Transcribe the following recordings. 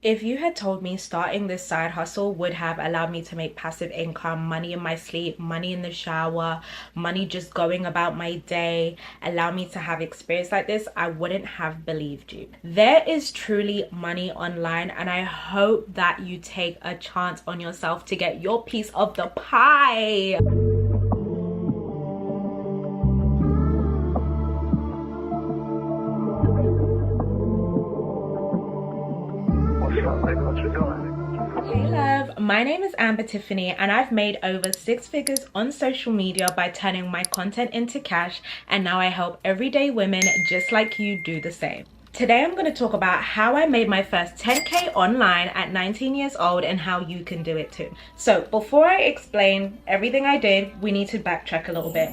If you had told me starting this side hustle would have allowed me to make passive income, money in my sleep, money in the shower, money just going about my day, allow me to have experience like this, I wouldn't have believed you. There is truly money online, and I hope that you take a chance on yourself to get your piece of the pie. Hey love, my name is Tiffany, and I've made over 6 figures on social media by turning my content into cash, and now I help everyday women just like you do the same. Today I'm going to talk about how I made my first 10K online at 19 years old and how you can do it too. So before I explain everything I did, we need to backtrack a little bit.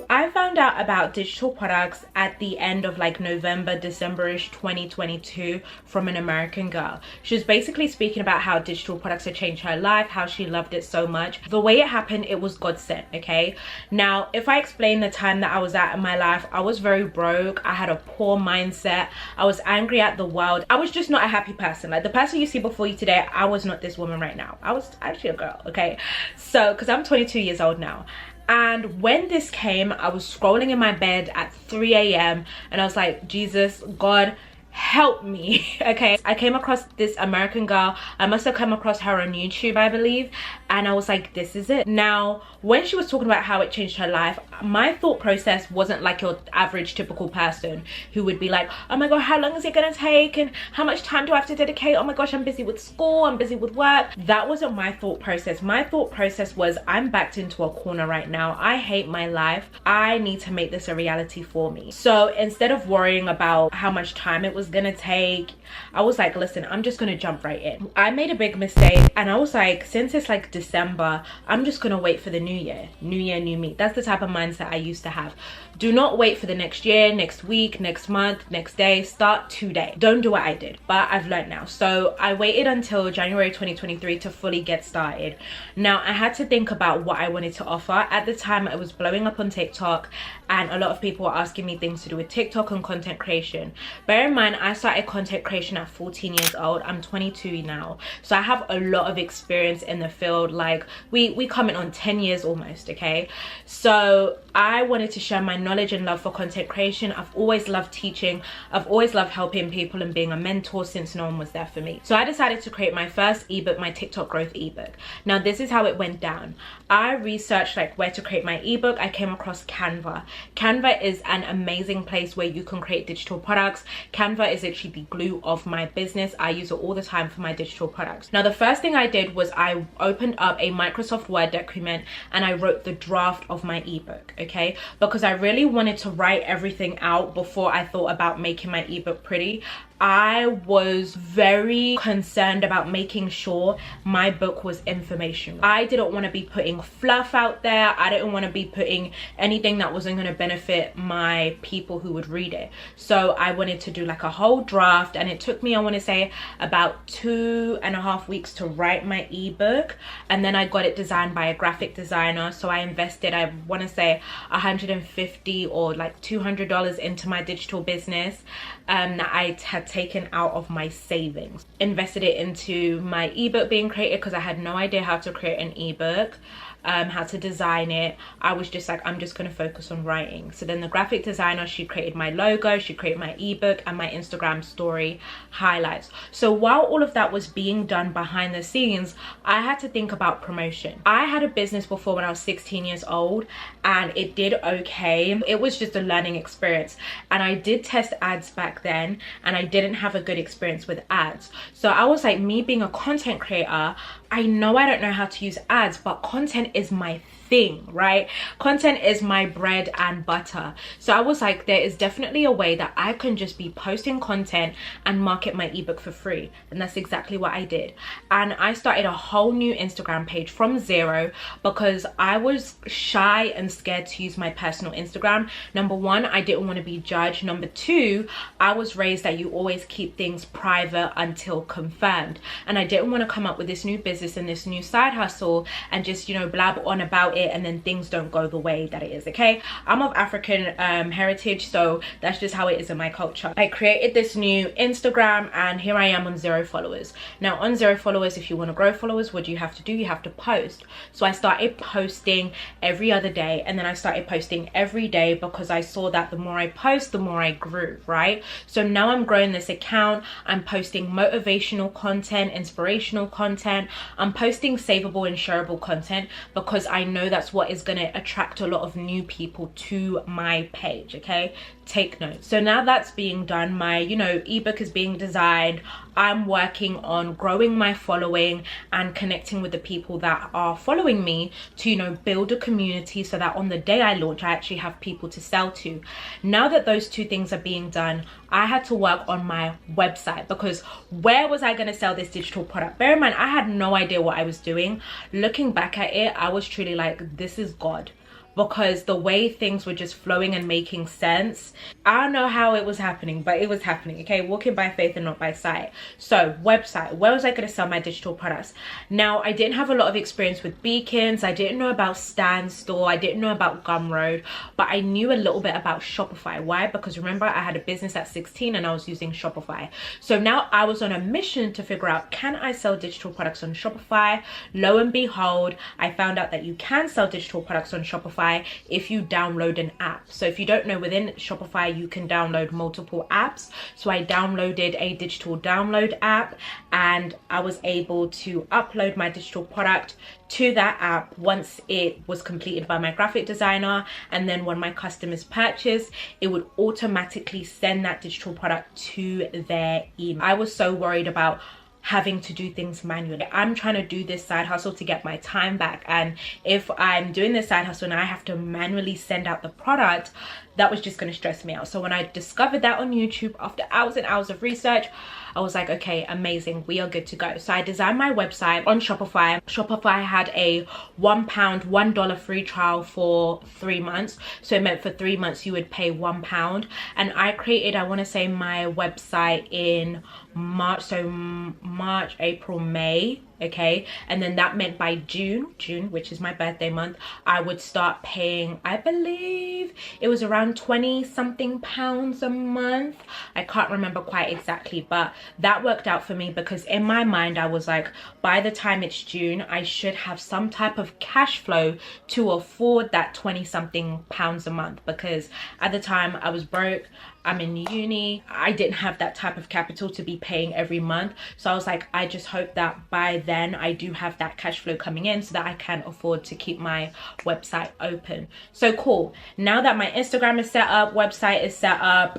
I found out about digital products at the end of like November, December-ish 2022 from an American girl. She was basically speaking about how digital products had changed her life, how she loved it so much. The way it happened, it was God sent, okay? Now, if I explain the time that I was at in my life, I was very broke. I had a poor mindset. I was angry at the world. I was just not a happy person. Like the person you see before you today, I was not this woman right now. I was actually a girl, okay? So, because I'm 22 years old now. And when this came, I was scrolling in my bed at 3 a.m. and I was like, Jesus, God, help me. Okay, I came across this American girl. I must have come across her on YouTube, I believe, and I was like, this is it. Now, when she was talking about how it changed her life, my thought process wasn't like your average typical person who would be like, oh my god, how long is it gonna take, and how much time do I have to dedicate? Oh my gosh, I'm busy with school, I'm busy with work. That wasn't my thought process. My thought process was, I'm backed into a corner right now. I hate my life. I need to make this a reality for me. So instead of worrying about how much time it was gonna take, I was like, listen, I'm just gonna jump right in. I made a big mistake, and I was like, since it's like December, I'm just gonna wait for the new year, new me. That's the type of mindset I used to have. Do not wait for the next year, next week, next month, next day. Start today. Don't do what I did, but I've learned now. So I waited until January 2023 to fully get started. Now I had to think about what I wanted to offer. At the time, I was blowing up on TikTok, and a lot of people were asking me things to do with TikTok and content creation. Bear in mind, I started content creation at 14 years old. I'm 22 now, so I have a lot of experience in the field. Like we comment on 10 years almost, okay? So I wanted to share my knowledge and love for content creation. I've always loved teaching. I've always loved helping people and being a mentor since no one was there for me. So I decided to create my first ebook, my TikTok growth ebook. Now this is how it went down. I researched like where to create my ebook. I came across Canva. Canva is an amazing place where you can create digital products. Canva is actually the glue of my business. I use it all the time for my digital products. Now the first thing I did was I opened up a Microsoft Word document and I wrote the draft of my ebook, okay? Because I really wanted to write everything out before I thought about making my ebook pretty. I was very concerned about making sure my book was informational. I didn't want to be putting fluff out there. I didn't want to be putting anything that wasn't going to benefit my people who would read it. So I wanted to do like a whole draft, and it took me, I want to say, about 2.5 weeks to write my ebook. And then I got it designed by a graphic designer. So I invested, I want to say, $150 or like $200 into my digital business that I had taken out of my savings. Invested it into my ebook being created because I had no idea how to create an ebook. How to design it. I was just like, I'm just going to focus on writing. So then the graphic designer, she created my logo, she created my ebook and my Instagram story highlights. So while all of that was being done behind the scenes, I had to think about promotion. I had a business before when I was 16 years old, and it did okay. It was just a learning experience, and I did test ads back then, and I didn't have a good experience with ads. So I was like, me being a content creator, I know I don't know how to use ads, but content is my thing, right? Content is my bread and butter. So I was like, there is definitely a way that I can just be posting content and market my ebook for free. And that's exactly what I did. And I started a whole new Instagram page from zero because I was shy and scared to use my personal Instagram. Number one, I didn't want to be judged. Number two, I was raised that you always keep things private until confirmed. And I didn't want to come up with this new business and this new side hustle and just, you know, blab on about it it and then things don't go the way that it is. Okay, I'm of African heritage, so that's just how it is in my culture. I created this new Instagram and here I am on 0 followers. Now on 0 followers, if you want to grow followers, what do? You have to post. So I started posting every other day, and then I started posting every day because I saw that the more I post, the more I grew, right? So now I'm growing this account. I'm posting motivational content, inspirational content. I'm posting savable and shareable content because I know that's what is going to attract a lot of new people to my page. Okay, take note. So now that's being done, my ebook is being designed. I'm working on growing my following and connecting with the people that are following me to build a community so that on the day I launch, I actually have people to sell to. Now that those two things are being done, I had to work on my website, because where was I going to sell this digital product? Bear in mind, I had no idea what I was doing. Looking back at it, I was truly like, this is God. Because the way things were just flowing and making sense, I don't know how it was happening, but it was happening. Okay, walking by faith and not by sight. So website, where was I going to sell my digital products? Now, I didn't have a lot of experience with beacons. I didn't know about Stan Store. I didn't know about Gumroad, but I knew a little bit about Shopify. Why? Because remember, I had a business at 16 and I was using Shopify. So now I was on a mission to figure out, can I sell digital products on Shopify? Lo and behold, I found out that you can sell digital products on Shopify if you download an app. So if you don't know, within Shopify you can download multiple apps. So I downloaded a digital download app and I was able to upload my digital product to that app once it was completed by my graphic designer, and then when my customers purchase, it would automatically send that digital product to their email. I was so worried about having to do things manually. I'm trying to do this side hustle to get my time back, and if I'm doing this side hustle and I have to manually send out the product, that was just going to stress me out. So when I discovered that on YouTube after hours and hours of research, I was like, okay, amazing, we are good to go. So I designed my website on Shopify. Shopify had a £1, $1 free trial for 3 months. So it meant for 3 months you would pay £1. And I created, I want to say, my website in March. So March, April, May. Okay, and then that meant by June, which is my birthday month, I would start paying, I believe it was around 20 something pounds a month. I can't remember quite exactly, but that worked out for me because in my mind I was like, by the time it's June, I should have some type of cash flow to afford that 20 something pounds a month, because at the time I was broke. I'm in uni. I didn't have that type of capital to be paying every month. So I was like, I just hope that by then I do have that cash flow coming in so that I can afford to keep my website open. So cool. Now that my Instagram is set up, website is set up,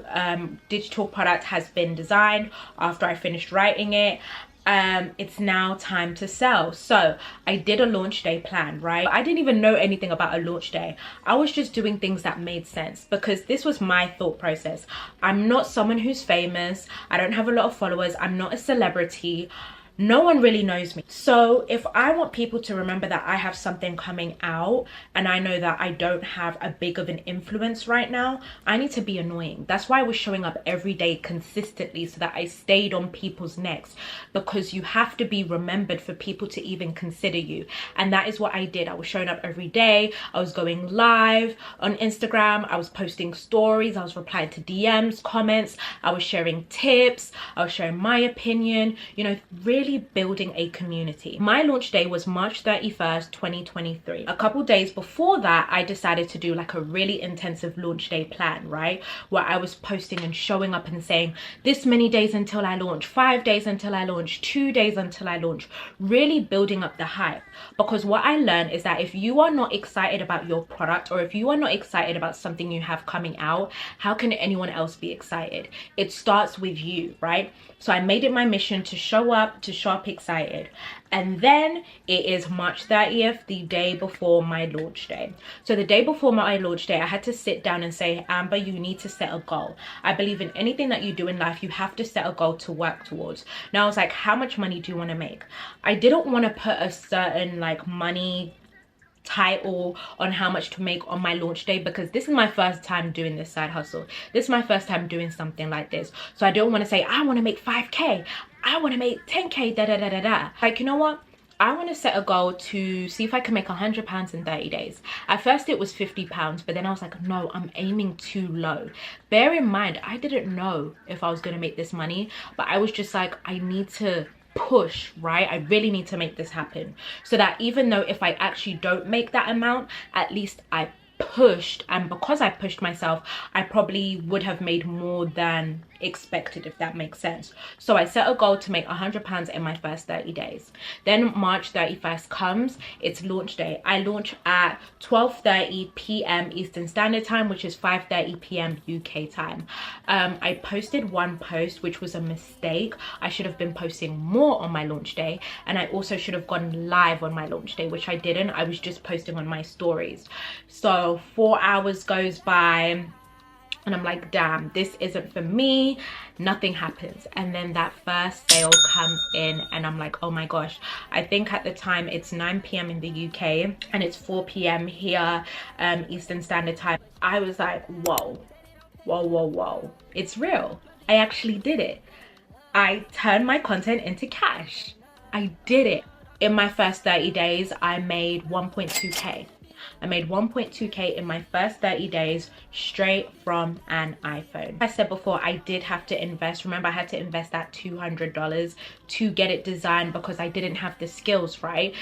digital product has been designed after I finished writing it. It's now time to sell. So I did a launch day plan, right? I didn't even know anything about a launch day. I was just doing things that made sense because this was my thought process. I'm not someone who's famous. I don't have a lot of followers. I'm not a celebrity. No one really knows me. So if I want people to remember that I have something coming out and I know that I don't have a big of an influence right now, I need to be annoying. That's why I was showing up every day consistently, so that I stayed on people's necks, because you have to be remembered for people to even consider you. And that is what I did. I was showing up every day. I was going live on Instagram. I was posting stories. I was replying to DMs, comments. I was sharing tips. I was sharing my opinion, really building a community. My launch day was March 31st, 2023. A couple days before that, I decided to do like a really intensive launch day plan, right? Where I was posting and showing up and saying this many days until I launch, 5 days until I launch, 2 days until I launch, really building up the hype. Because what I learned is that if you are not excited about your product, or if you are not excited about something you have coming out, how can anyone else be excited? It starts with you, right? So I made it my mission to show up excited. And then it is March 30th, the day before my launch day. So the day before my launch day, I had to sit down and say, Amber, you need to set a goal. I believe in anything that you do in life, you have to set a goal to work towards. Now I was like, how much money do you want to make? I didn't want to put a certain like money title on how much to make on my launch day, because this is my first time doing this side hustle. This is my first time doing something like this. So I don't want to say I want to make 5k, I want to make 10k, da da da da da. Like, you know what, I want to set a goal to see if I can make £100 in 30 days. At first it was £50, but then I was like, no, I'm aiming too low. Bear in mind, I didn't know if I was going to make this money, but I was just like, I need to push, right? I really need to make this happen, so that even though if I actually don't make that amount, at least I pushed, and because I pushed myself, I probably would have made more than expected, if that makes sense. So I set a goal to make £100 in my first 30 days. Then March 31st comes, it's launch day. I launch at 12:30 p.m. Eastern Standard Time, which is 5:30 p.m. UK time. I posted one post, which was a mistake. I should have been posting more on my launch day, and I also should have gone live on my launch day, which I didn't. I was just posting on my stories. So 4 hours goes by, and I'm like, damn, this isn't for me. Nothing happens. And then that first sale comes in, and I'm like, oh my gosh. I think at the time it's 9 p.m. in the UK and it's 4 p.m. here, Eastern Standard Time. I was like, whoa, whoa, whoa, whoa. It's real. I actually did it. I turned my content into cash. I did it. In my first 30 days, I made 1.2k. I made 1.2k in my first 30 days straight from an iPhone. I said before, I did have to invest. Remember, I had to invest that $200 to get it designed because I didn't have the skills, right?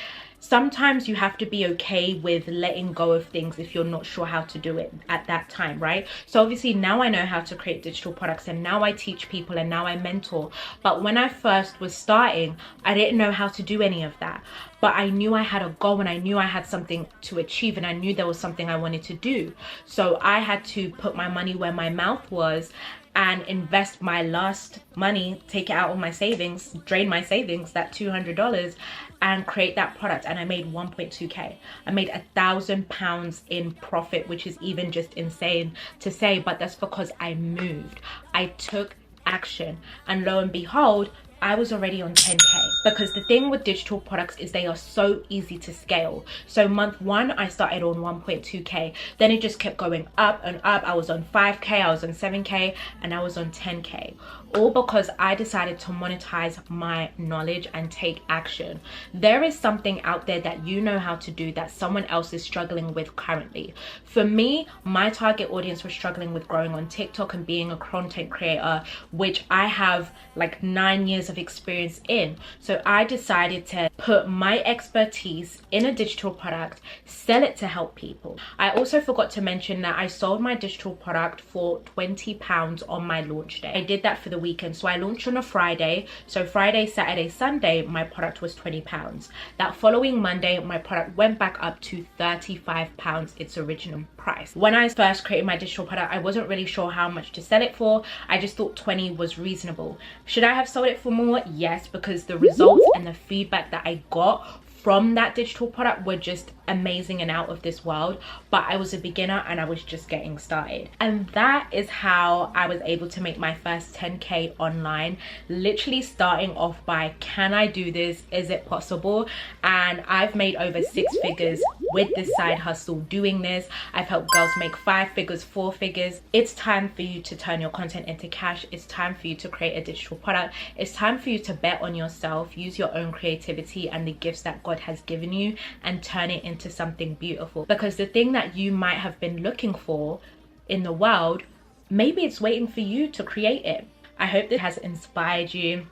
Sometimes you have to be okay with letting go of things if you're not sure how to do it at that time, right? So obviously now I know how to create digital products, and now I teach people, and now I mentor. But when I first was starting, I didn't know how to do any of that. But I knew I had a goal, and I knew I had something to achieve, and I knew there was something I wanted to do. So I had to put my money where my mouth was and invest my last money, take it out of my savings, drain my savings, that $200, and create that product. And I made 1.2k. I made £1,000 in profit, which is even just insane to say, but that's because I moved. I took action, and lo and behold, I was already on 10k. Because the thing with digital products is they are so easy to scale. So month 1, I started on 1.2k. Then it just kept going up and up. I was on 5k, I was on 7k, and I was on 10k. All because I decided to monetize my knowledge and take action. There is something out there that you know how to do that someone else is struggling with currently. For me, my target audience was struggling with growing on TikTok and being a content creator, which I have like 9 years of experience in. So I decided to put my expertise in a digital product, sell it to help people. I also forgot to mention that I sold my digital product for £20 on my launch day. I did that for the weekend. So I launched on a Friday. So Friday, Saturday, Sunday, my product was £20. That following Monday, my product went back up to £35, its original price. When I first created my digital product, I wasn't really sure how much to sell it for. I just thought 20 was reasonable. Should I have sold it for more? Yes, because the results and the feedback that I got from that digital product were just amazing and out of this world. But I was a beginner and I was just getting started, and that is how I was able to make my first 10k online, literally starting off by, can I do this? Is it possible? And I've made over 6 figures with this side hustle doing this. I've helped girls make 5 figures, 4 figures. It's time for you to turn your content into cash. It's time for you to create a digital product. It's time for you to bet on yourself, use your own creativity and the gifts that God has given you, and turn it into something beautiful. Because the thing that you might have been looking for in the world, maybe it's waiting for you to create it. I hope this has inspired you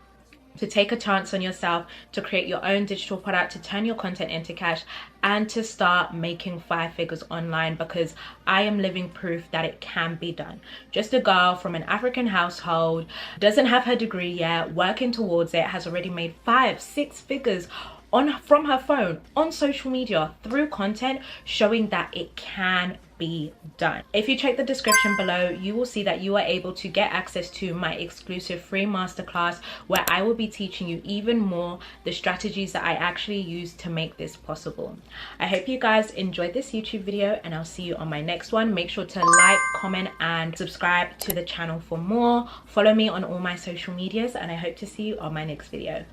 to take a chance on yourself, to create your own digital product, to turn your content into cash, and to start making 5 figures online, because I am living proof that it can be done. Just a girl from an African household, doesn't have her degree yet, working towards it, has already made 5, 6 figures from her phone, on social media, through content, showing that it can be done. If you check the description below, you will see that you are able to get access to my exclusive free masterclass, where I will be teaching you even more the strategies that I actually use to make this possible. I hope you guys enjoyed this YouTube video, and I'll see you on my next one. Make sure to like, comment and subscribe to the channel for more. Follow me on all my social medias, and I hope to see you on my next video.